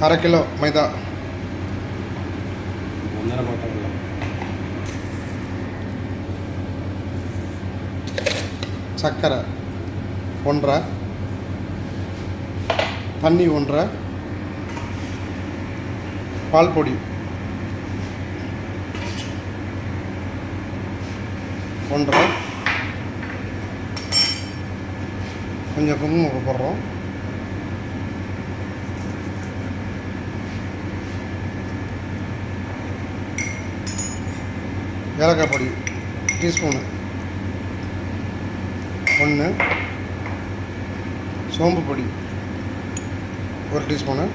1/2 kilo மைதா, சர்க்கரை 1.5, தண்ணி 1.5, பால் பொடி 1.5, கொஞ்சம் குங்குமம் போடுறோம், ஏலக்காய் பொடி டீஸ்பூனு 1, சோம்பு பொடி 1 டீஸ்பூனு,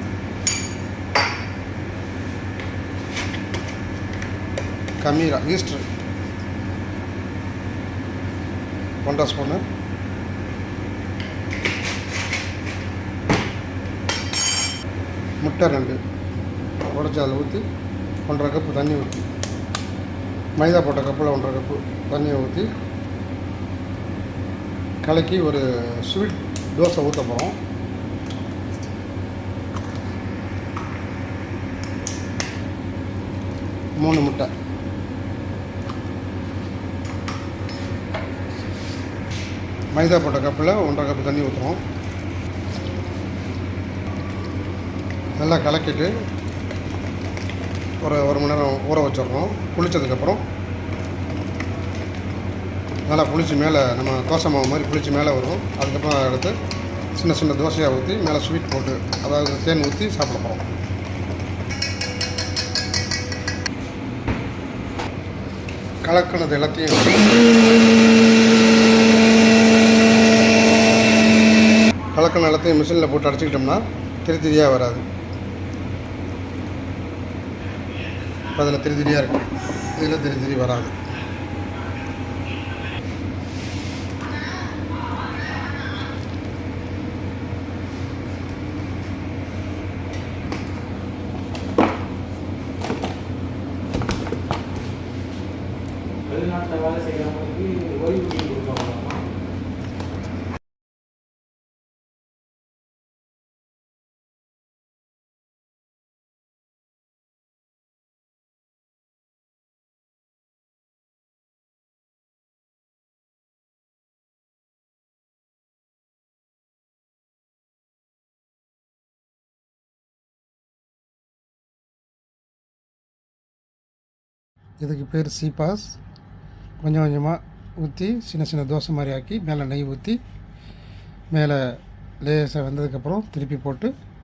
கமீரா ஈஸ்டர் 1/2 ஸ்பூனு, முட்டை 2 உடச்சி அதில் ஊற்றி 1.5 கப்பு தண்ணி ஊற்றி, மைதா போட்ட கப்பில் 1.5 கப்பு தண்ணியை ஊற்றி கலக்கி ஒரு ஸ்வீட் தோசை ஊற்ற போகிறோம். மூணு முட்டை, மைதா போட்ட கப்பில் 1.5 கப்பு தண்ணி ஊற்றுறோம். நல்லா கலக்கிட்டு ஒரு 1 மணி நேரம் ஊற வச்சிடுறோம். புளிச்சதுக்கப்புறம் நல்லா புளிச்சு மேலே நம்ம தோசை மாவு மாதிரி புளிச்சு மேலே வரும். அதுக்கப்புறம் எடுத்து சின்ன சின்ன தோசையாக ஊற்றி மேலே ஸ்வீட் போட்டு, அதாவது தேன் ஊற்றி சாப்பிட போகிறோம். கலக்கினது எல்லாத்தையும் மிஷினில் போட்டு அடிச்சுக்கிட்டோம்னா திரியாக வராது. இப்போ அதில் திரியாக இருக்குது, இதில் திரி வராது. வெளிநாட்டில் வேலை செய்கிறவங்களுக்கு ஓய்வு கொடுப்பாங்க. இதுக்கு பேர் சீபாஸ். கொஞ்சம் கொஞ்சமாக ஊற்றி சின்ன சின்ன தோசை மாதிரி ஆக்கி மேலே நெய் ஊற்றி மேலே லேசாக வெந்ததுக்கப்புறம் திருப்பி போட்டு